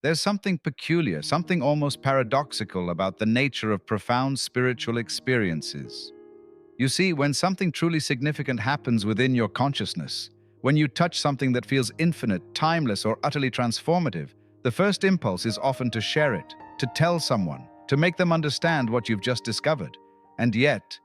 There's something peculiar, something almost paradoxical about the nature of profound spiritual experiences. You see, when something truly significant happens within your consciousness, when you touch something that feels infinite, timeless, or utterly transformative, the first impulse is often to share it, to tell someone, to make them understand what you've just discovered. And yet,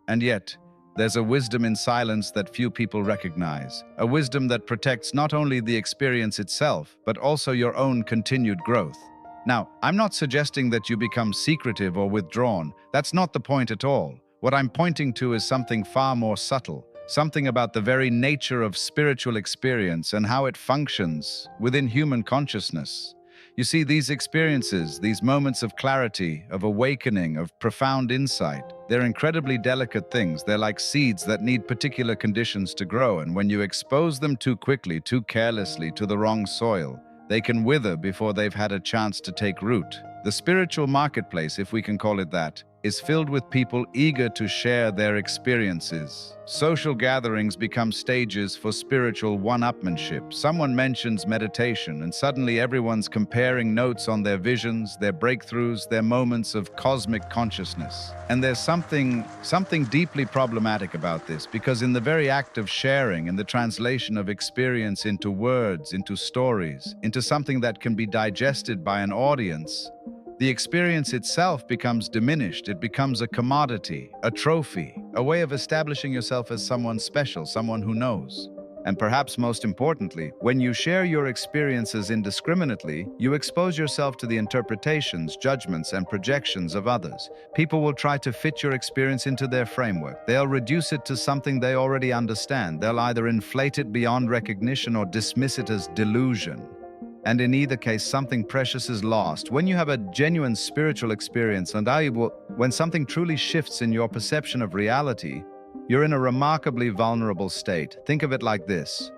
and yet, there's a wisdom in silence that few people recognize, a wisdom that protects not only the experience itself, but also your own continued growth. Now, I'm not suggesting that you become secretive or withdrawn. That's not the point at all. What I'm pointing to is something far more subtle, something about the very nature of spiritual experience and how it functions within human consciousness. You see, these experiences, these moments of clarity, of awakening, of profound insight, they're incredibly delicate things. They're like seeds that need particular conditions to grow, and when you expose them too quickly, too carelessly, to the wrong soil, they can wither before they've had a chance to take root. The spiritual marketplace, if we can call it that, is filled with people eager to share their experiences. Social gatherings become stages for spiritual one-upmanship. Someone mentions meditation, and suddenly everyone's comparing notes on their visions, their breakthroughs, their moments of cosmic consciousness. And there's something deeply problematic about this, because in the very act of sharing and the translation of experience into words, into stories, into something that can be digested by an audience, the experience itself becomes diminished. It becomes a commodity, a trophy, a way of establishing yourself as someone special, someone who knows. And perhaps most importantly, when you share your experiences indiscriminately, you expose yourself to the interpretations, judgments, and projections of others. People will try to fit your experience into their framework. They'll reduce it to something they already understand. They'll either inflate it beyond recognition or dismiss it as delusion. And in either case, something precious is lost. When you have a genuine spiritual experience, when something truly shifts in your perception of reality, you're in a remarkably vulnerable state. Think of it like this.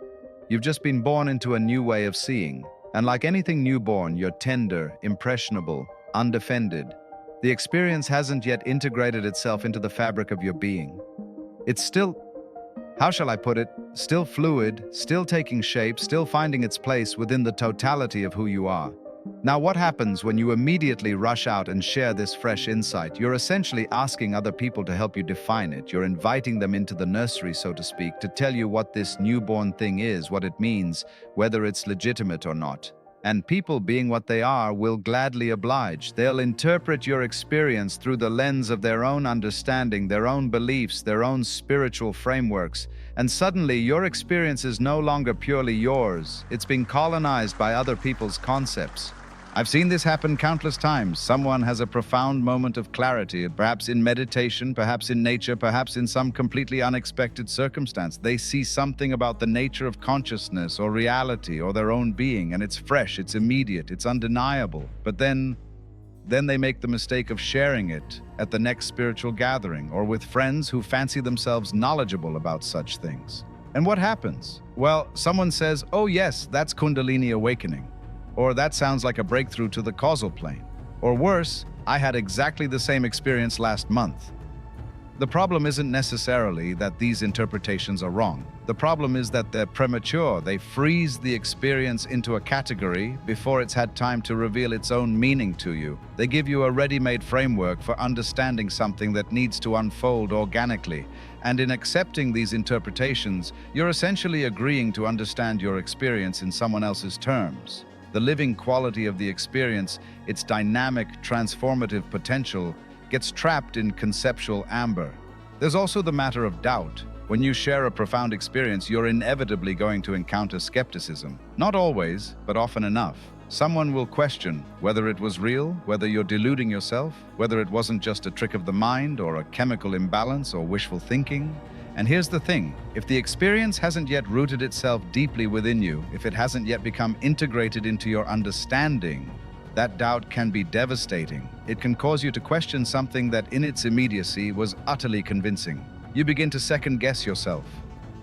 You've just been born into a new way of seeing. And like anything newborn, you're tender, impressionable, undefended. The experience hasn't yet integrated itself into the fabric of your being. It's still, how shall I put it, still fluid, still taking shape, still finding its place within the totality of who you are. Now, what happens when you immediately rush out and share this fresh insight? You're essentially asking other people to help you define it. You're inviting them into the nursery, so to speak, to tell you what this newborn thing is, what it means, whether it's legitimate or not. And people, being what they are, will gladly oblige. They'll interpret your experience through the lens of their own understanding, their own beliefs, their own spiritual frameworks. And suddenly, your experience is no longer purely yours. It's been colonized by other people's concepts. I've seen this happen countless times. Someone has a profound moment of clarity, perhaps in meditation, perhaps in nature, perhaps in some completely unexpected circumstance. They see something about the nature of consciousness or reality or their own being, and it's fresh, it's immediate, it's undeniable. But then they make the mistake of sharing it at the next spiritual gathering or with friends who fancy themselves knowledgeable about such things. And what happens? Well, someone says, "Oh yes, that's Kundalini awakening." Or that sounds like a breakthrough to the causal plane. Or worse, I had exactly the same experience last month. The problem isn't necessarily that these interpretations are wrong. The problem is that they're premature. They freeze the experience into a category before it's had time to reveal its own meaning to you. They give you a ready-made framework for understanding something that needs to unfold organically. And in accepting these interpretations, you're essentially agreeing to understand your experience in someone else's terms. The living quality of the experience, its dynamic, transformative potential, gets trapped in conceptual amber. There's also the matter of doubt. When you share a profound experience, you're inevitably going to encounter skepticism. Not always, but often enough. Someone will question whether it was real, whether you're deluding yourself, whether it wasn't just a trick of the mind or a chemical imbalance or wishful thinking. And here's the thing, if the experience hasn't yet rooted itself deeply within you, if it hasn't yet become integrated into your understanding, that doubt can be devastating. It can cause you to question something that in its immediacy was utterly convincing. You begin to second-guess yourself.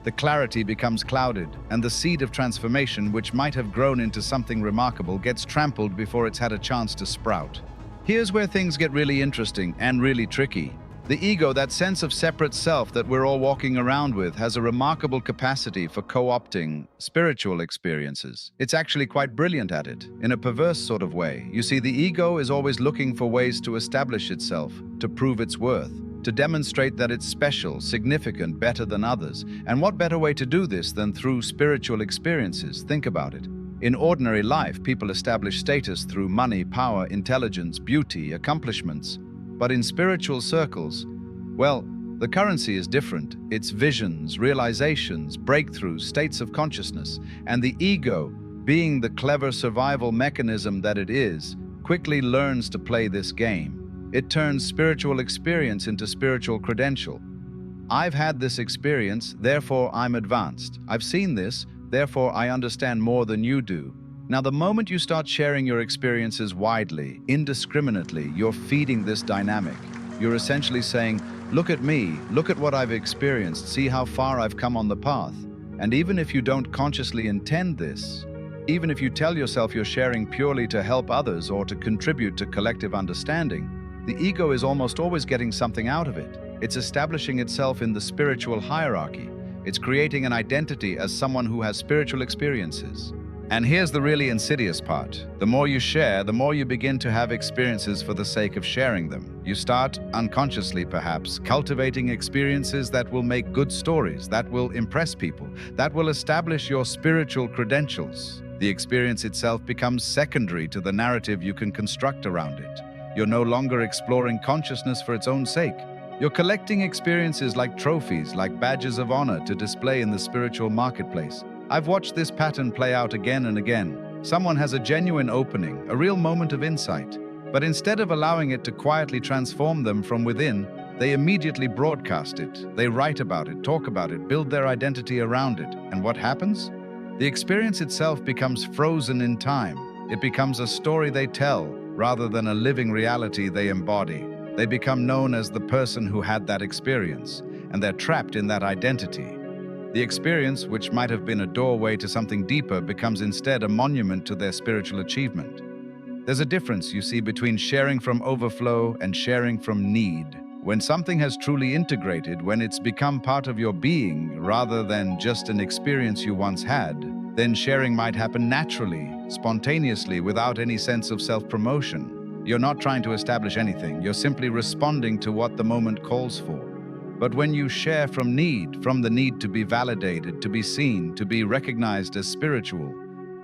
The clarity becomes clouded, and the seed of transformation, which might have grown into something remarkable, gets trampled before it's had a chance to sprout. Here's where things get really interesting and really tricky. The ego, that sense of separate self that we're all walking around with, has a remarkable capacity for co-opting spiritual experiences. It's actually quite brilliant at it, in a perverse sort of way. You see, the ego is always looking for ways to establish itself, to prove its worth, to demonstrate that it's special, significant, better than others. And what better way to do this than through spiritual experiences? Think about it. In ordinary life, people establish status through money, power, intelligence, beauty, accomplishments. But in spiritual circles, well, the currency is different. It's visions, realizations, breakthroughs, states of consciousness. And the ego, being the clever survival mechanism that it is, quickly learns to play this game. It turns spiritual experience into spiritual credential. I've had this experience, therefore I'm advanced. I've seen this, therefore I understand more than you do. Now, the moment you start sharing your experiences widely, indiscriminately, you're feeding this dynamic. You're essentially saying, look at me, look at what I've experienced, see how far I've come on the path. And even if you don't consciously intend this, even if you tell yourself you're sharing purely to help others or to contribute to collective understanding, the ego is almost always getting something out of it. It's establishing itself in the spiritual hierarchy. It's creating an identity as someone who has spiritual experiences. And here's the really insidious part. The more you share, the more you begin to have experiences for the sake of sharing them. You start, unconsciously perhaps, cultivating experiences that will make good stories, that will impress people, that will establish your spiritual credentials. The experience itself becomes secondary to the narrative you can construct around it. You're no longer exploring consciousness for its own sake. You're collecting experiences like trophies, like badges of honor to display in the spiritual marketplace. I've watched this pattern play out again and again. Someone has a genuine opening, a real moment of insight, but instead of allowing it to quietly transform them from within, they immediately broadcast it. They write about it, talk about it, build their identity around it. And what happens? The experience itself becomes frozen in time. It becomes a story they tell, rather than a living reality they embody. They become known as the person who had that experience, and they're trapped in that identity. The experience, which might have been a doorway to something deeper, becomes instead a monument to their spiritual achievement. There's a difference, you see, between sharing from overflow and sharing from need. When something has truly integrated, when it's become part of your being rather than just an experience you once had, then sharing might happen naturally, spontaneously, without any sense of self-promotion. You're not trying to establish anything, you're simply responding to what the moment calls for. But when you share from the need to be validated, to be seen, to be recognized as spiritual,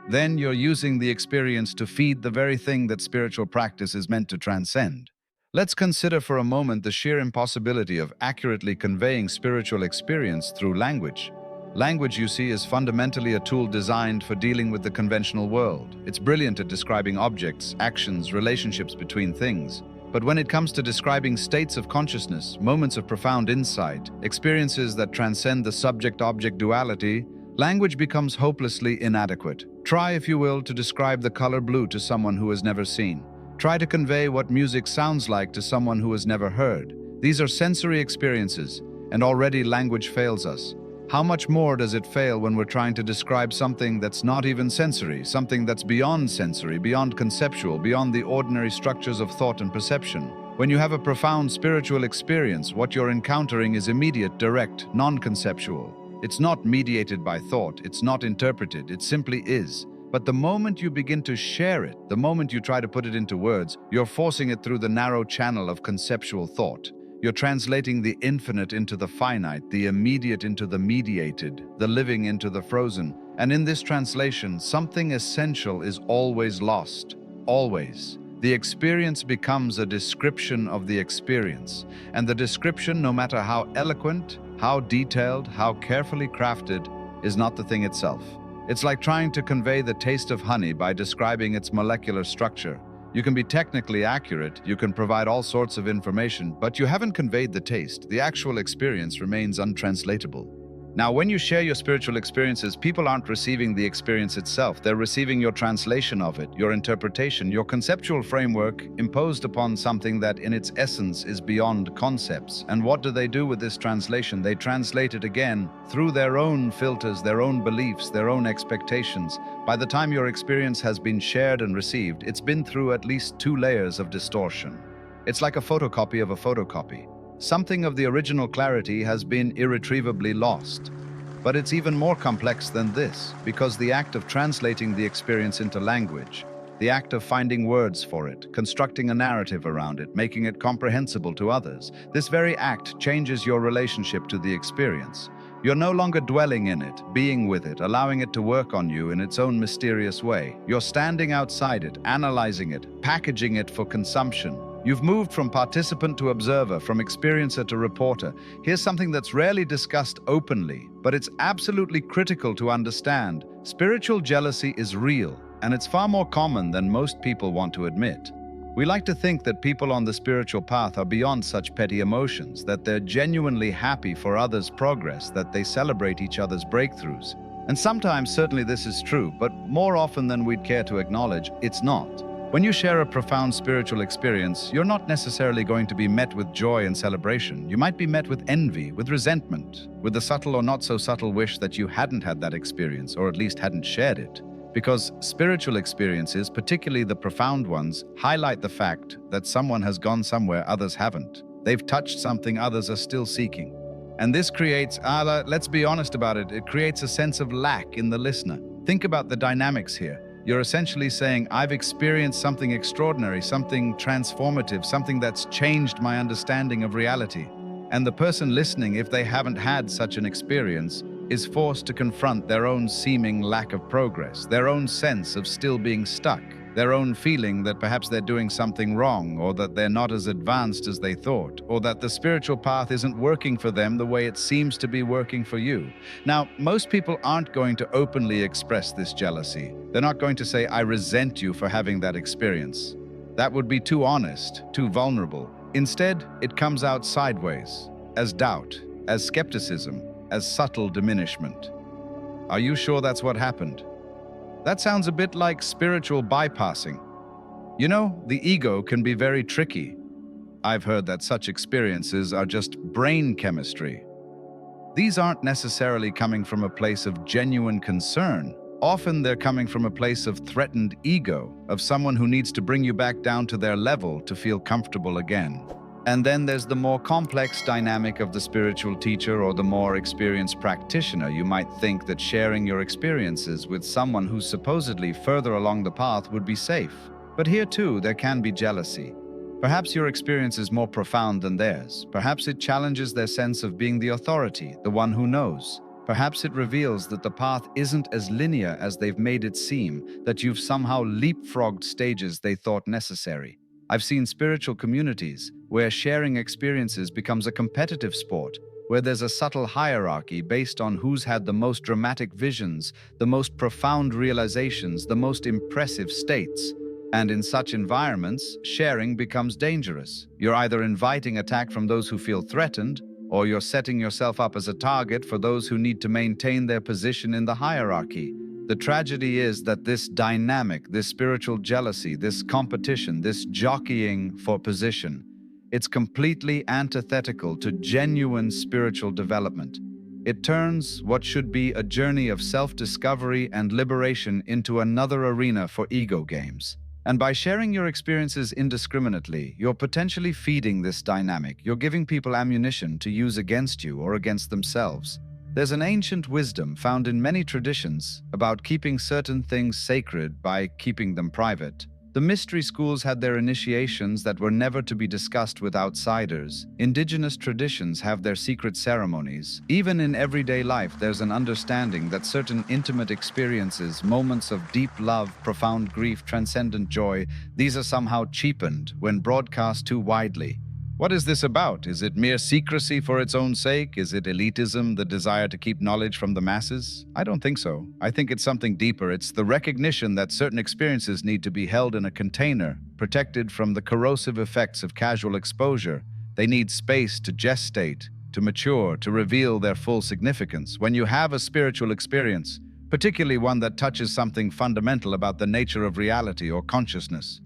then you're using the experience to feed the very thing that spiritual practice is meant to transcend. Let's consider for a moment the sheer impossibility of accurately conveying spiritual experience through language. Language, you see, is fundamentally a tool designed for dealing with the conventional world. It's brilliant at describing objects, actions, relationships between things. But when it comes to describing states of consciousness, moments of profound insight, experiences that transcend the subject-object duality, language becomes hopelessly inadequate. Try, if you will, to describe the color blue to someone who has never seen. Try to convey what music sounds like to someone who has never heard. These are sensory experiences, and already language fails us. How much more does it fail when we're trying to describe something that's not even sensory, something that's beyond sensory, beyond conceptual, beyond the ordinary structures of thought and perception? When you have a profound spiritual experience, what you're encountering is immediate, direct, non-conceptual. It's not mediated by thought, it's not interpreted, it simply is. But the moment you begin to share it, the moment you try to put it into words, you're forcing it through the narrow channel of conceptual thought. You're translating the infinite into the finite, the immediate into the mediated, the living into the frozen. And in this translation, something essential is always lost. Always. The experience becomes a description of the experience. And the description, no matter how eloquent, how detailed, how carefully crafted, is not the thing itself. It's like trying to convey the taste of honey by describing its molecular structure. You can be technically accurate, you can provide all sorts of information, but you haven't conveyed the taste. The actual experience remains untranslatable. Now, when you share your spiritual experiences, people aren't receiving the experience itself. They're receiving your translation of it, your interpretation, your conceptual framework imposed upon something that in its essence is beyond concepts. And what do they do with this translation? They translate it again through their own filters, their own beliefs, their own expectations. By the time your experience has been shared and received, it's been through at least 2 layers of distortion. It's like a photocopy of a photocopy. something of the original clarity has been irretrievably lost. But it's even more complex than this, because the act of translating the experience into language, the act of finding words for it, constructing a narrative around it, making it comprehensible to others, this very act changes your relationship to the experience. You're no longer dwelling in it, being with it, allowing it to work on you in its own mysterious way. You're standing outside it, analyzing it, packaging it for consumption. You've moved from participant to observer, from experiencer to reporter. Here's something that's rarely discussed openly, but it's absolutely critical to understand. Spiritual jealousy is real, and it's far more common than most people want to admit. We like to think that people on the spiritual path are beyond such petty emotions, that they're genuinely happy for others' progress, that they celebrate each other's breakthroughs. And sometimes, certainly this is true, but more often than we'd care to acknowledge, it's not. When you share a profound spiritual experience, you're not necessarily going to be met with joy and celebration. You might be met with envy, with resentment, with the subtle or not so subtle wish that you hadn't had that experience, or at least hadn't shared it. Because spiritual experiences, particularly the profound ones, highlight the fact that someone has gone somewhere others haven't. They've touched something others are still seeking. And this creates, let's be honest about it, it creates a sense of lack in the listener. Think about the dynamics here. You're essentially saying, I've experienced something extraordinary, something transformative, something that's changed my understanding of reality. And the person listening, if they haven't had such an experience, is forced to confront their own seeming lack of progress, their own sense of still being stuck, their own feeling that perhaps they're doing something wrong, or that they're not as advanced as they thought, or that the spiritual path isn't working for them the way it seems to be working for you. Now, most people aren't going to openly express this jealousy. They're not going to say, I resent you for having that experience. That would be too honest, too vulnerable. Instead, it comes out sideways, as doubt, as skepticism, as subtle diminishment. Are you sure that's what happened? That sounds a bit like spiritual bypassing. You know, the ego can be very tricky. I've heard that such experiences are just brain chemistry. These aren't necessarily coming from a place of genuine concern. Often they're coming from a place of threatened ego, of someone who needs to bring you back down to their level to feel comfortable again. And then there's the more complex dynamic of the spiritual teacher or the more experienced practitioner. You might think that sharing your experiences with someone who's supposedly further along the path would be safe. But here too, there can be jealousy. Perhaps your experience is more profound than theirs. Perhaps it challenges their sense of being the authority, the one who knows. Perhaps it reveals that the path isn't as linear as they've made it seem, that you've somehow leapfrogged stages they thought necessary. I've seen spiritual communities where sharing experiences becomes a competitive sport, where there's a subtle hierarchy based on who's had the most dramatic visions, the most profound realizations, the most impressive states. And in such environments, sharing becomes dangerous. You're either inviting attack from those who feel threatened, or you're setting yourself up as a target for those who need to maintain their position in the hierarchy. The tragedy is that this dynamic, this spiritual jealousy, this competition, this jockeying for position, it's completely antithetical to genuine spiritual development. It turns what should be a journey of self-discovery and liberation into another arena for ego games. And by sharing your experiences indiscriminately, you're potentially feeding this dynamic. You're giving people ammunition to use against you or against themselves. There's an ancient wisdom found in many traditions about keeping certain things sacred by keeping them private. The mystery schools had their initiations that were never to be discussed with outsiders. Indigenous traditions have their secret ceremonies. Even in everyday life, there's an understanding that certain intimate experiences, moments of deep love, profound grief, transcendent joy, these are somehow cheapened when broadcast too widely. What is this about? Is it mere secrecy for its own sake? Is it elitism, the desire to keep knowledge from the masses? I don't think so. I think it's something deeper. It's the recognition that certain experiences need to be held in a container, protected from the corrosive effects of casual exposure. They need space to gestate, to mature, to reveal their full significance. When you have a spiritual experience, particularly one that touches something fundamental about the nature of reality or consciousness,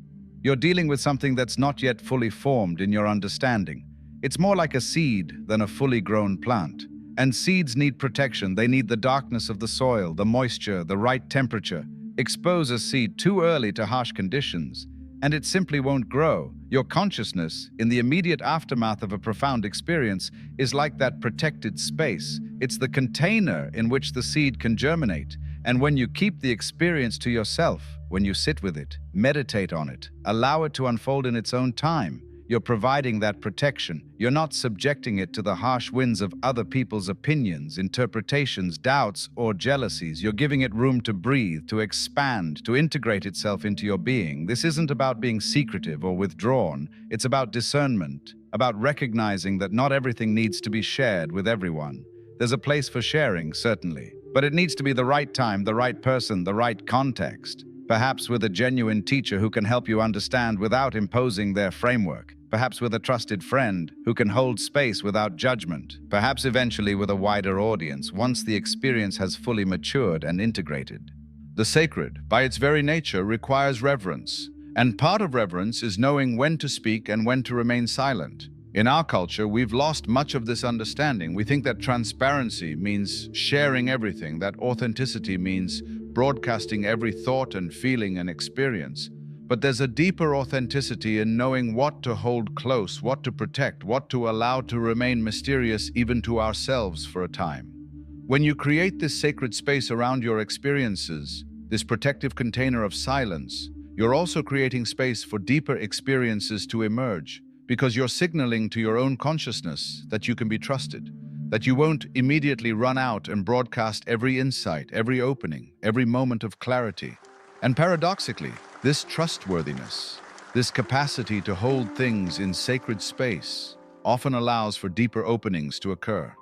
you're dealing with something that's not yet fully formed in your understanding. It's more like a seed than a fully grown plant. And seeds need protection. They need the darkness of the soil, the moisture, the right temperature. Expose a seed too early to harsh conditions, and it simply won't grow. Your consciousness, in the immediate aftermath of a profound experience, is like that protected space. It's the container in which the seed can germinate. And when you keep the experience to yourself, when you sit with it, meditate on it, allow it to unfold in its own time, you're providing that protection. You're not subjecting it to the harsh winds of other people's opinions, interpretations, doubts, or jealousies. You're giving it room to breathe, to expand, to integrate itself into your being. This isn't about being secretive or withdrawn. It's about discernment, about recognizing that not everything needs to be shared with everyone. There's a place for sharing, certainly, but it needs to be the right time, the right person, the right context. Perhaps with a genuine teacher who can help you understand without imposing their framework. Perhaps with a trusted friend who can hold space without judgment. Perhaps eventually with a wider audience once the experience has fully matured and integrated. The sacred, by its very nature, requires reverence. And part of reverence is knowing when to speak and when to remain silent. In our culture, we've lost much of this understanding. We think that transparency means sharing everything, that authenticity means broadcasting every thought and feeling and experience. But there's a deeper authenticity in knowing what to hold close, what to protect, what to allow to remain mysterious even to ourselves for a time. When you create this sacred space around your experiences, this protective container of silence, you're also creating space for deeper experiences to emerge, because you're signaling to your own consciousness that you can be trusted, that you won't immediately run out and broadcast every insight, every opening, every moment of clarity. And paradoxically, this trustworthiness, this capacity to hold things in sacred space, often allows for deeper openings to occur.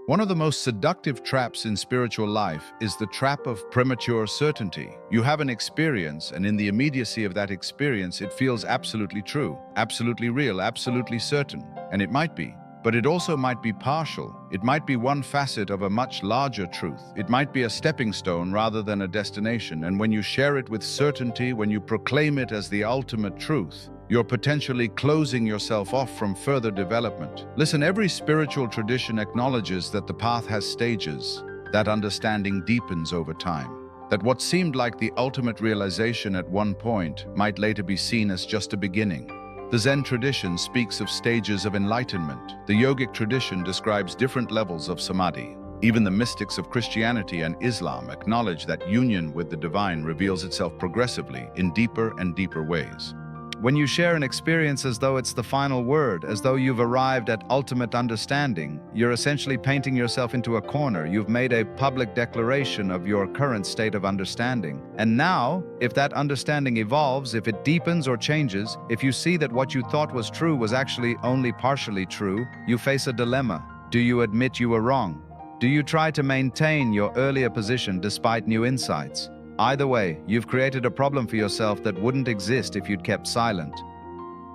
One of the most seductive traps in spiritual life is the trap of premature certainty. You have an experience, and in the immediacy of that experience, it feels absolutely true, absolutely real, absolutely certain. And it might be. But it also might be partial. It might be one facet of a much larger truth. It might be a stepping stone rather than a destination. And when you share it with certainty, when you proclaim it as the ultimate truth, you're potentially closing yourself off from further development. Listen, every spiritual tradition acknowledges that the path has stages, that understanding deepens over time, that what seemed like the ultimate realization at one point might later be seen as just a beginning. The Zen tradition speaks of stages of enlightenment. The yogic tradition describes different levels of samadhi. Even the mystics of Christianity and Islam acknowledge that union with the divine reveals itself progressively in deeper and deeper ways. When you share an experience as though it's the final word, as though you've arrived at ultimate understanding, you're essentially painting yourself into a corner. You've made a public declaration of your current state of understanding. And now, if that understanding evolves, if it deepens or changes, if you see that what you thought was true was actually only partially true, you face a dilemma. Do you admit you were wrong? Do you try to maintain your earlier position despite new insights? Either way, you've created a problem for yourself that wouldn't exist if you'd kept silent.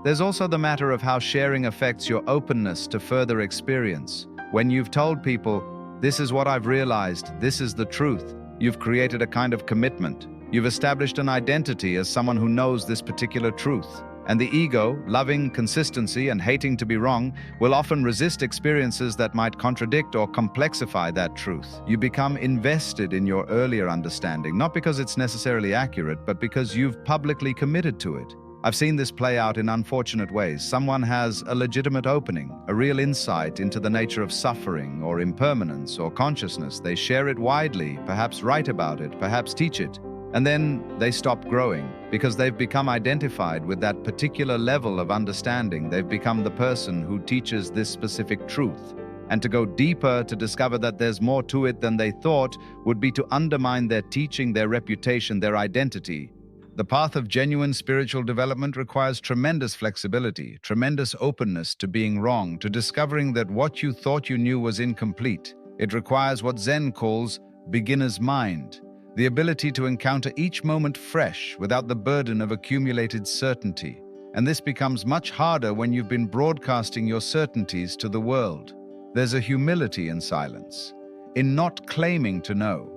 There's also the matter of how sharing affects your openness to further experience. When you've told people, this is what I've realized, this is the truth, you've created a kind of commitment. You've established an identity as someone who knows this particular truth. And the ego, loving consistency and hating to be wrong, will often resist experiences that might contradict or complexify that truth. You become invested in your earlier understanding, not because it's necessarily accurate, but because you've publicly committed to it. I've seen this play out in unfortunate ways. Someone has a legitimate opening, a real insight into the nature of suffering or impermanence or consciousness. They share it widely, perhaps write about it, perhaps teach it. And then they stop growing because they've become identified with that particular level of understanding. They've become the person who teaches this specific truth. And to go deeper, to discover that there's more to it than they thought, would be to undermine their teaching, their reputation, their identity. The path of genuine spiritual development requires tremendous flexibility, tremendous openness to being wrong, to discovering that what you thought you knew was incomplete. It requires what Zen calls beginner's mind. The ability to encounter each moment fresh without the burden of accumulated certainty. And this becomes much harder when you've been broadcasting your certainties to the world. There's a humility in silence, in not claiming to know,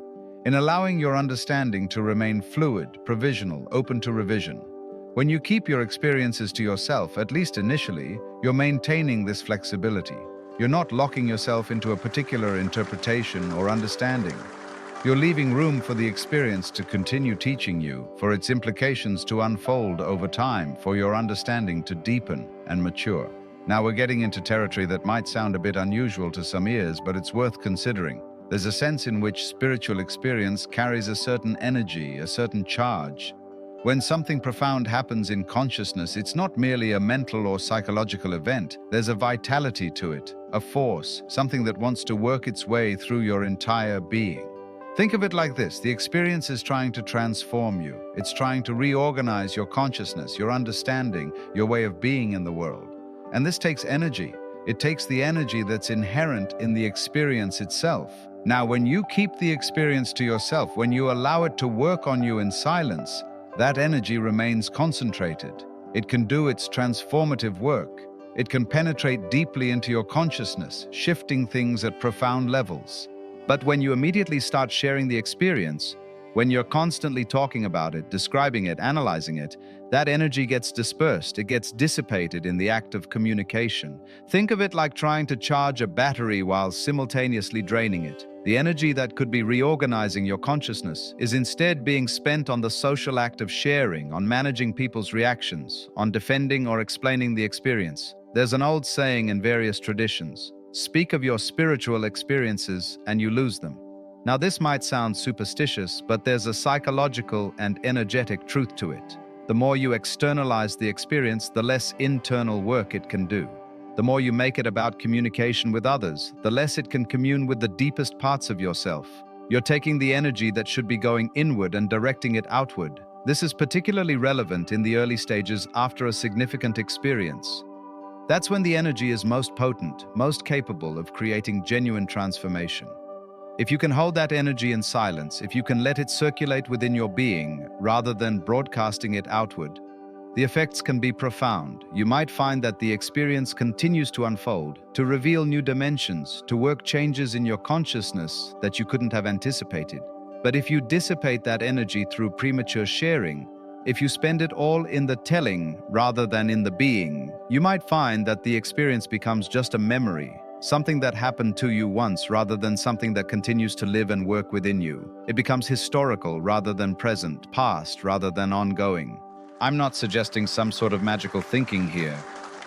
in allowing your understanding to remain fluid, provisional, open to revision. When you keep your experiences to yourself, at least initially, you're maintaining this flexibility. You're not locking yourself into a particular interpretation or understanding. You're leaving room for the experience to continue teaching you, for its implications to unfold over time, for your understanding to deepen and mature. Now we're getting into territory that might sound a bit unusual to some ears, but it's worth considering. There's a sense in which spiritual experience carries a certain energy, a certain charge. When something profound happens in consciousness, it's not merely a mental or psychological event. There's a vitality to it, a force, something that wants to work its way through your entire being. Think of it like this: the experience is trying to transform you. It's trying to reorganize your consciousness, your understanding, your way of being in the world. And this takes energy. It takes the energy that's inherent in the experience itself. Now, when you keep the experience to yourself, when you allow it to work on you in silence, that energy remains concentrated. It can do its transformative work. It can penetrate deeply into your consciousness, shifting things at profound levels. But when you immediately start sharing the experience, when you're constantly talking about it, describing it, analyzing it, that energy gets dispersed, it gets dissipated in the act of communication. Think of it like trying to charge a battery while simultaneously draining it. The energy that could be reorganizing your consciousness is instead being spent on the social act of sharing, on managing people's reactions, on defending or explaining the experience. There's an old saying in various traditions: speak of your spiritual experiences and you lose them. Now, this might sound superstitious, but there's a psychological and energetic truth to it. The more you externalize the experience, the less internal work it can do. The more you make it about communication with others, the less it can commune with the deepest parts of yourself. You're taking the energy that should be going inward and directing it outward. This is particularly relevant in the early stages after a significant experience. That's when the energy is most potent, most capable of creating genuine transformation. If you can hold that energy in silence, if you can let it circulate within your being rather than broadcasting it outward, the effects can be profound. You might find that the experience continues to unfold, to reveal new dimensions, to work changes in your consciousness that you couldn't have anticipated. But if you dissipate that energy through premature sharing, if you spend it all in the telling rather than in the being, you might find that the experience becomes just a memory, something that happened to you once rather than something that continues to live and work within you. It becomes historical rather than present, past rather than ongoing. I'm not suggesting some sort of magical thinking here.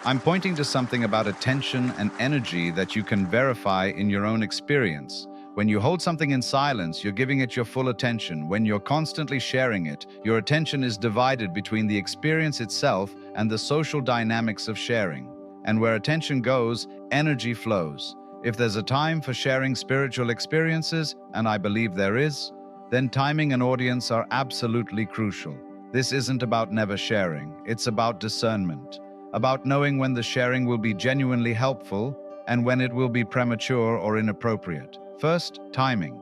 I'm pointing to something about attention and energy that you can verify in your own experience. When you hold something in silence, you're giving it your full attention. When you're constantly sharing it, your attention is divided between the experience itself and the social dynamics of sharing. And where attention goes, energy flows. If there's a time for sharing spiritual experiences, and I believe there is, then timing and audience are absolutely crucial. This isn't about never sharing, it's about discernment, about knowing when the sharing will be genuinely helpful and when it will be premature or inappropriate. First, timing.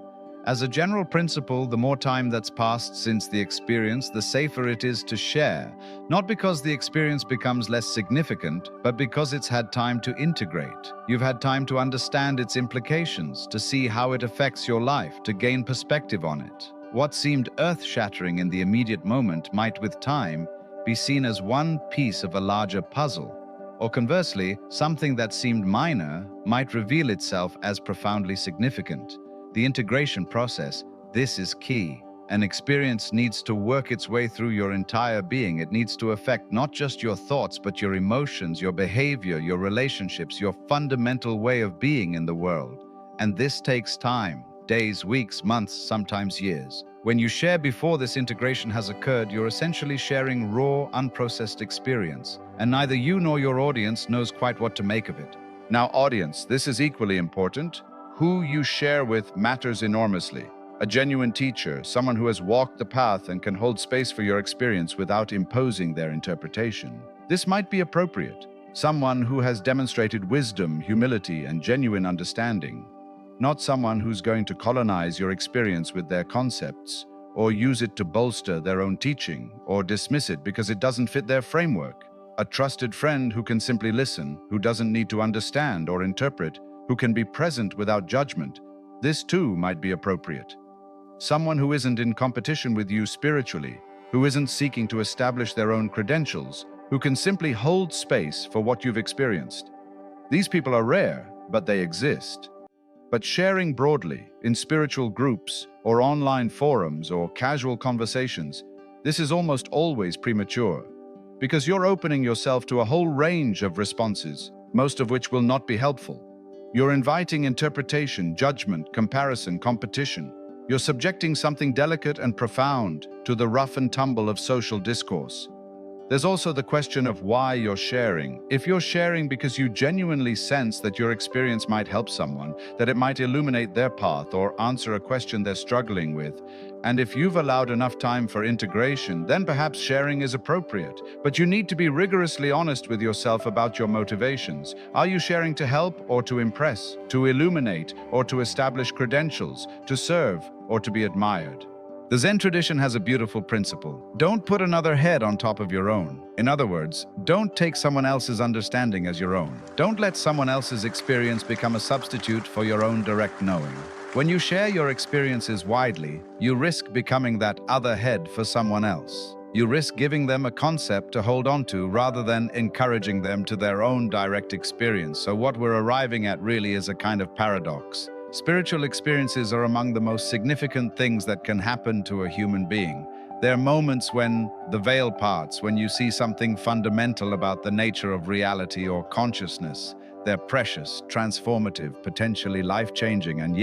As a general principle, the more time that's passed since the experience, the safer it is to share, not because the experience becomes less significant, but because it's had time to integrate. You've had time to understand its implications, to see how it affects your life, to gain perspective on it. What seemed earth-shattering in the immediate moment might, with time, be seen as one piece of a larger puzzle. Or conversely, something that seemed minor might reveal itself as profoundly significant. The integration process, this is key. An experience needs to work its way through your entire being. It needs to affect not just your thoughts, but your emotions, your behavior, your relationships, your fundamental way of being in the world. And this takes time, days, weeks, months, sometimes years. When you share before this integration has occurred, you're essentially sharing raw, unprocessed experience, and neither you nor your audience knows quite what to make of it. Now, audience, this is equally important. Who you share with matters enormously. A genuine teacher, someone who has walked the path and can hold space for your experience without imposing their interpretation. This might be appropriate. Someone who has demonstrated wisdom, humility, and genuine understanding. Not someone who's going to colonize your experience with their concepts, or use it to bolster their own teaching, or dismiss it because it doesn't fit their framework. A trusted friend who can simply listen, who doesn't need to understand or interpret, who can be present without judgment. This too might be appropriate. Someone who isn't in competition with you spiritually, who isn't seeking to establish their own credentials, who can simply hold space for what you've experienced. These people are rare, but they exist. But sharing broadly, in spiritual groups, or online forums, or casual conversations, this is almost always premature, because you're opening yourself to a whole range of responses, most of which will not be helpful. You're inviting interpretation, judgment, comparison, competition. You're subjecting something delicate and profound to the rough and tumble of social discourse. There's also the question of why you're sharing. If you're sharing because you genuinely sense that your experience might help someone, that it might illuminate their path or answer a question they're struggling with, and if you've allowed enough time for integration, then perhaps sharing is appropriate. But you need to be rigorously honest with yourself about your motivations. Are you sharing to help or to impress, to illuminate or to establish credentials, to serve or to be admired? The Zen tradition has a beautiful principle. Don't put another head on top of your own. In other words, don't take someone else's understanding as your own. Don't let someone else's experience become a substitute for your own direct knowing. When you share your experiences widely, you risk becoming that other head for someone else. You risk giving them a concept to hold on to rather than encouraging them to their own direct experience. So what we're arriving at really is a kind of paradox. Spiritual experiences are among the most significant things that can happen to a human being. They're moments when the veil parts, when you see something fundamental about the nature of reality or consciousness. They're precious, transformative, potentially life-changing, and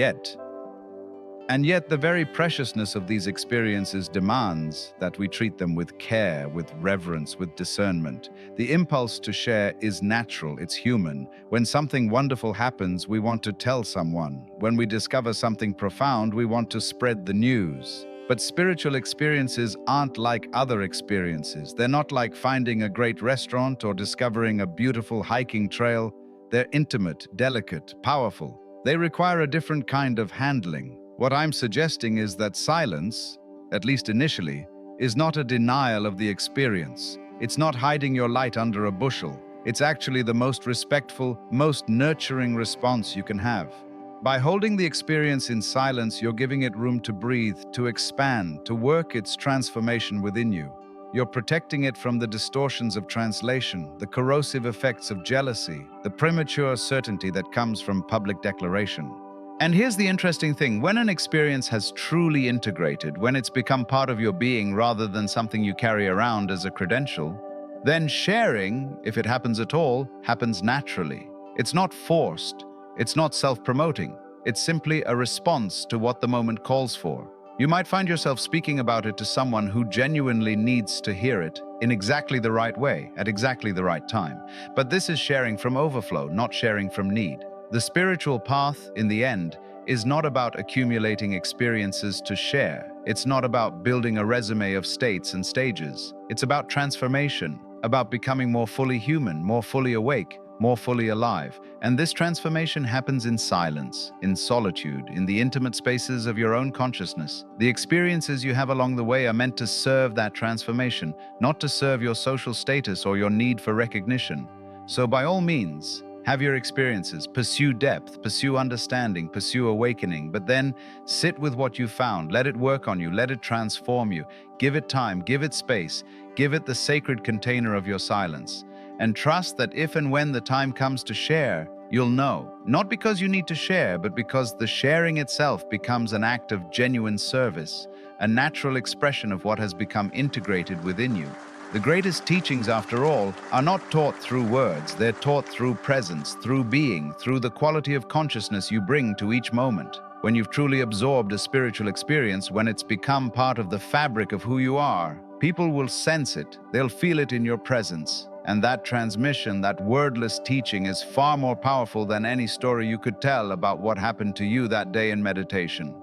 yet the very preciousness of these experiences demands that we treat them with care, with reverence, with discernment. The impulse to share is natural, it's human. When something wonderful happens, we want to tell someone. When we discover something profound, we want to spread the news. But spiritual experiences aren't like other experiences. They're not like finding a great restaurant or discovering a beautiful hiking trail. They're intimate, delicate, powerful. They require a different kind of handling. What I'm suggesting is that silence, at least initially, is not a denial of the experience. It's not hiding your light under a bushel. It's actually the most respectful, most nurturing response you can have. By holding the experience in silence, you're giving it room to breathe, to expand, to work its transformation within you. You're protecting it from the distortions of translation, the corrosive effects of jealousy, the premature certainty that comes from public declaration. And here's the interesting thing, when an experience has truly integrated, when it's become part of your being rather than something you carry around as a credential, then sharing, if it happens at all, happens naturally. It's not forced, it's not self-promoting, it's simply a response to what the moment calls for. You might find yourself speaking about it to someone who genuinely needs to hear it in exactly the right way, at exactly the right time. But this is sharing from overflow, not sharing from need. The spiritual path, in the end, is not about accumulating experiences to share. It's not about building a resume of states and stages. It's about transformation, about becoming more fully human, more fully awake, more fully alive. And this transformation happens in silence, in solitude, in the intimate spaces of your own consciousness. The experiences you have along the way are meant to serve that transformation, not to serve your social status or your need for recognition. So by all means, have your experiences, pursue depth, pursue understanding, pursue awakening, but then sit with what you found. Let it work on you, let it transform you. Give it time, give it space, give it the sacred container of your silence. And trust that if and when the time comes to share, you'll know. Not because you need to share, but because the sharing itself becomes an act of genuine service, a natural expression of what has become integrated within you. The greatest teachings, after all, are not taught through words. They're taught through presence, through being, through the quality of consciousness you bring to each moment. When you've truly absorbed a spiritual experience, when it's become part of the fabric of who you are, people will sense it. They'll feel it in your presence. And that transmission, that wordless teaching, is far more powerful than any story you could tell about what happened to you that day in meditation.